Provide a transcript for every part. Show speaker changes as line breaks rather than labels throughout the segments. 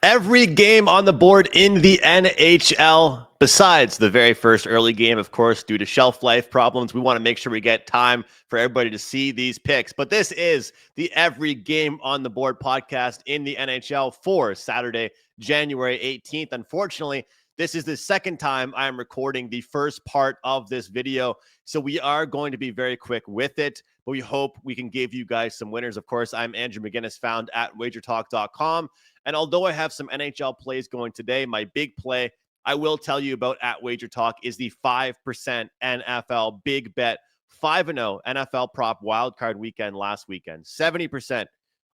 Every game on the board in the NHL, besides the very first early game, of course, due to shelf life problems. We want to make sure we get time for everybody to see these picks. But this is the Every Game on the Board podcast in the NHL for Saturday, January 18th. Unfortunately, this is the second time I am recording the first part of this video, so we are going to be very quick with it, but we hope we can give you guys some winners. Of course, I'm Andrew McInnis, found at WagerTalk.com. And although I have some NHL plays going today, my big play I will tell you about at WagerTalk is the 5% NFL big bet 5-0 NFL prop wildcard weekend last weekend. 70%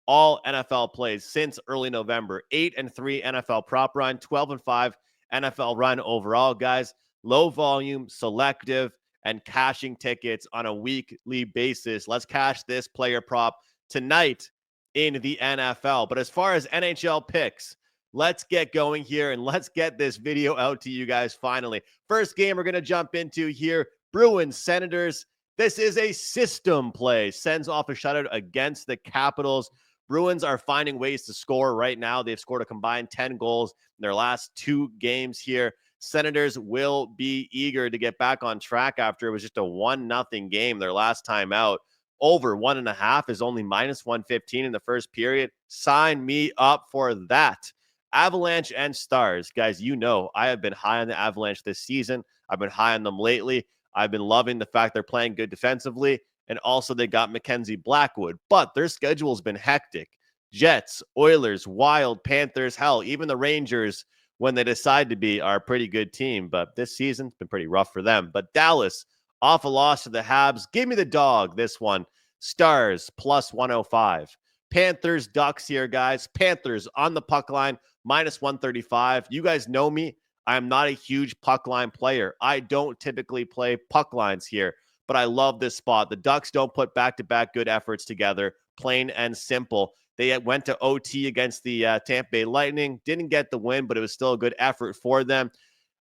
all NFL plays since early November. 8-3 NFL prop run, 12-5 NFL run overall, guys. Low volume, selective, and cashing tickets on a weekly basis. Let's cash this player prop tonight in the NFL. But as far as NHL picks, let's get going here and let's get this video out to you guys finally. First game we're going to jump into here, Bruins Senators. This is a system play. Sends off a shutout against the Capitals. Bruins are finding ways to score right now. They've scored a combined 10 goals in their last 2 games here. Senators will be eager to get back on track after it was just a 1-0 game their last time out. Over 1.5 is only -115 in the first period. Sign me up for that. Avalanche and Stars. Guys, you know I have been high on the Avalanche this season. I've been high on them lately. I've been loving the fact they're playing good defensively. And also they got Mackenzie Blackwood. But their schedule's been hectic. Jets, Oilers, Wild, Panthers, hell, even the Rangers, when they decide to be, are a pretty good team. But this season's been pretty rough for them. But Dallas, off a loss to the Habs. Give me the dog, this one. Stars, +105. Panthers, Ducks here, guys. Panthers on the puck line, -135. You guys know me. I'm not a huge puck line player. I don't typically play puck lines here, but I love this spot. The Ducks don't put back-to-back good efforts together, plain and simple. They went to OT against the Tampa Bay Lightning. Didn't get the win, but it was still a good effort for them.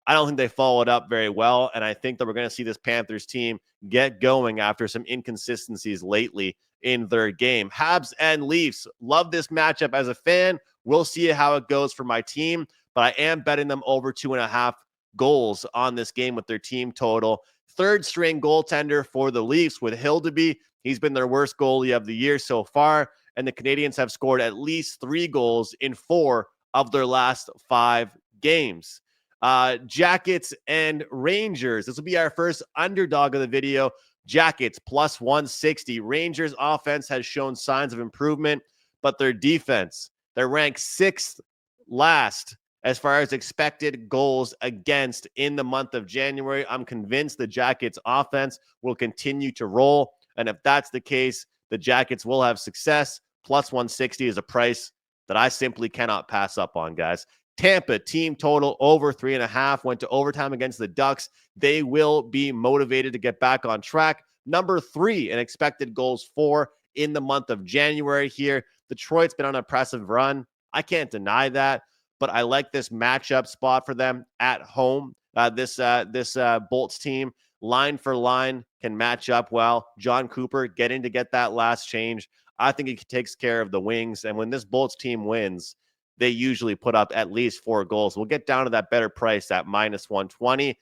I don't think they followed up very well, and I think that we're going to see this Panthers team get going after some inconsistencies lately in their game. Habs and Leafs, love this matchup as a fan. We'll see how it goes for my team, but I am betting them over 2.5 goals on this game with their team total. Third string goaltender for the Leafs with Hildeby. He's been their worst goalie of the year so far, and the Canadiens have scored at least 3 goals in 4 of their last 5 games. Jackets and Rangers. This will be our first underdog of the video. Jackets +160. Rangers offense has shown signs of improvement, but their defense, they're ranked 6th last as far as expected goals against in the month of January. I'm convinced the Jackets offense will continue to roll. And if that's the case, the Jackets will have success. +160 is a price that I simply cannot pass up on, guys. Tampa, team total over 3.5, went to overtime against the Ducks. They will be motivated to get back on track. Number 3 in expected goals for in the month of January here. Detroit's been on an impressive run. I can't deny that, but I like this matchup spot for them at home. This Bolts team, line for line, can match up well. John Cooper getting to get that last change. I think he takes care of the Wings, and when this Bolts team wins, they usually put up at least 4 goals. We'll get down to that better price at -120.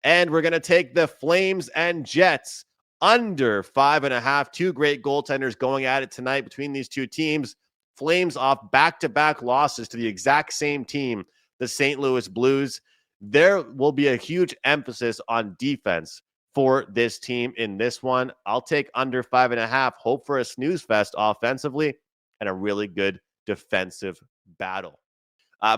And we're going to take the Flames and Jets under 5.5. 2 great goaltenders going at it tonight between these two teams. Flames off back-to-back losses to the exact same team, the St. Louis Blues. There will be a huge emphasis on defense for this team in this one. I'll take under 5.5. Hope for a snooze fest offensively and a really good defensive battle.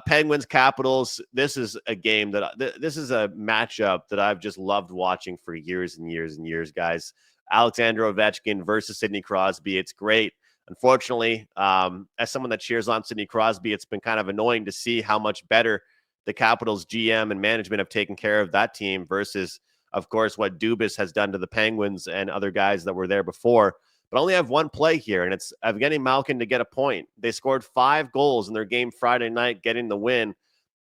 Penguins Capitals. This is a game that this is a matchup that I've just loved watching for years and years and years, guys. Alexander Ovechkin versus Sidney Crosby. It's great. Unfortunately, as someone that cheers on Sidney Crosby, it's been kind of annoying to see how much better the Capitals GM and management have taken care of that team versus, of course, what Dubas has done to the Penguins and other guys that were there before. But I only have one play here, and it's Evgeny Malkin to get a point. They scored 5 goals in their game Friday night, getting the win.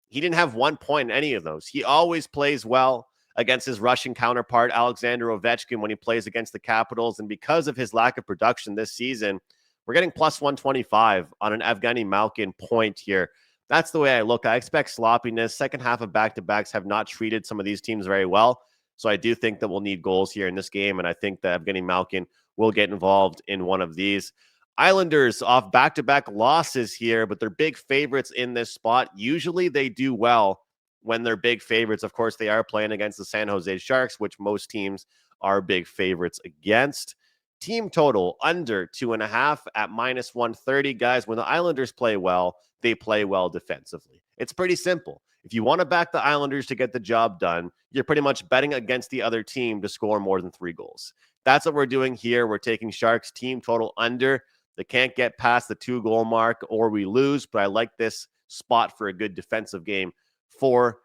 He didn't have 1 point in any of those. He always plays well against his Russian counterpart, Alexander Ovechkin, when he plays against the Capitals. And because of his lack of production this season, we're getting +125 on an Evgeny Malkin point here. That's the way I look. I expect sloppiness. Second half of back-to-backs have not treated some of these teams very well. So I do think that we'll need goals here in this game, and I think that Evgeny Malkin will get involved in one of these. Islanders off back-to-back losses here, but they're big favorites in this spot. Usually they do well when they're big favorites. Of course, they are playing against the San Jose Sharks, which most teams are big favorites against. Team total under 2.5 at -130. Guys, when the Islanders play well, they play well defensively. It's pretty simple. If you want to back the Islanders to get the job done, you're pretty much betting against the other team to score more than 3 goals. That's what we're doing here. We're taking Sharks team total under. They can't get past the 2-goal mark or we lose, but I like this spot for a good defensive game for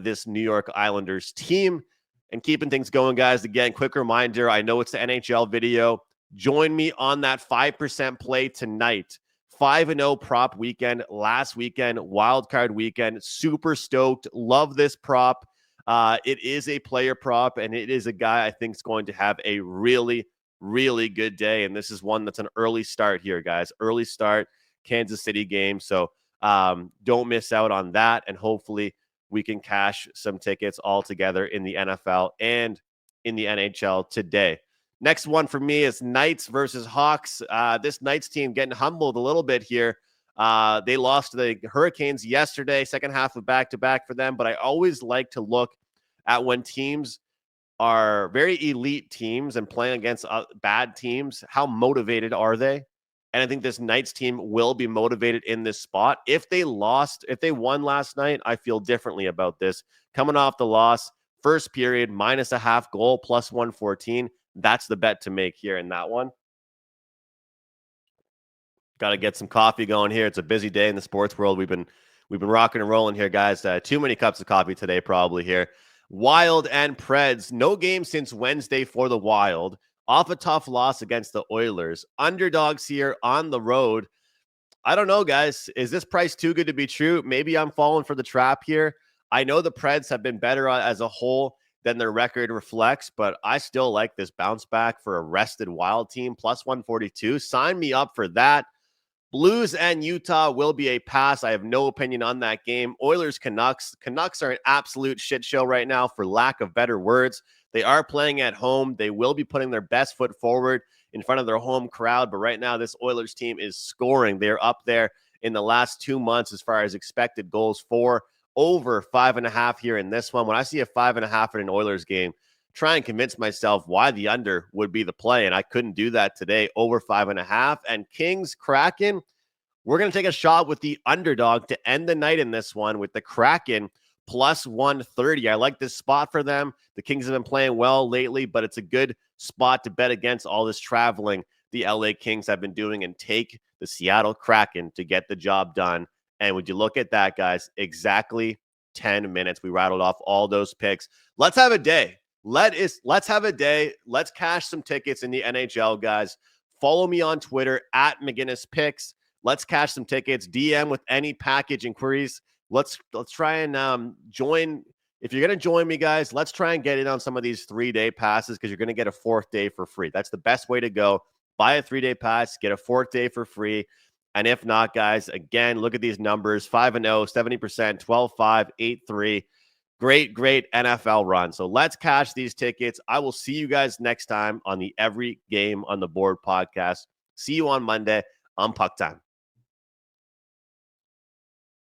this New York Islanders team. And keeping things going, guys, again, quick reminder, I know it's the NHL video. Join me on that 5% play tonight. 5-0 prop weekend, last weekend, wildcard weekend. Super stoked. Love this prop. It is a player prop, and it is a guy I think is going to have a really, really good day. And this is one that's an early start here, guys. Early start, Kansas City game. So don't miss out on that. And hopefully we can cash some tickets all together in the NFL and in the NHL today. Next one for me is Knights versus Hawks. This Knights team getting humbled a little bit here. They lost to the Hurricanes yesterday, second half of back-to-back for them. But I always like to look at when teams are very elite teams and playing against bad teams, how motivated are they? And I think this Knights team will be motivated in this spot. If they won last night, I feel differently about this. Coming off the loss, first period, -0.5 goal, +114. That's the bet to make here in that one. Got to get some coffee going here. It's a busy day in the sports world. We've been rocking and rolling here, guys. Too many cups of coffee today, probably here. Wild and Preds. No game since Wednesday for the Wild. Off a tough loss against the Oilers. Underdogs here on the road. I don't know, guys. Is this price too good to be true? Maybe I'm falling for the trap here. I know the Preds have been better as a whole than their record reflects, but I still like this bounce back for a rested Wild team. +142. Sign me up for that. Blues and Utah will be a pass. I have no opinion on that game. Oilers, Canucks. Canucks are an absolute shit show right now, for lack of better words. They are playing at home. They will be putting their best foot forward in front of their home crowd. But right now, this Oilers team is scoring. They're up there in the last 2 months as far as expected goals for, over 5.5 here in this one. When I see a 5.5 in an Oilers game, try and convince myself why the under would be the play. And I couldn't do that today. Over 5.5. And Kings, Kraken, we're going to take a shot with the underdog to end the night in this one with the Kraken +130. I like this spot for them. The Kings have been playing well lately, but it's a good spot to bet against all this traveling the LA Kings have been doing and take the Seattle Kraken to get the job done. And would you look at that, guys? Exactly 10 minutes. We rattled off all those picks. Let's have a day. Let's have a day. Let's cash some tickets in the NHL, guys. Follow me on Twitter at McInnis Picks. Let's cash some tickets. DM with any package inquiries. Let's try and join. If you're going to join me, guys, let's try and get in on some of these 3-day passes because you're going to get a 4th day for free. That's the best way to go. Buy a 3-day pass, get a 4th day for free. And if not, guys, again, look at these numbers. 5-0, 70%, 12-5, 8-3. Great NFL run. So let's cash these tickets. I will see you guys next time on the Every Game on the Board podcast. See you on Monday on Puck Time.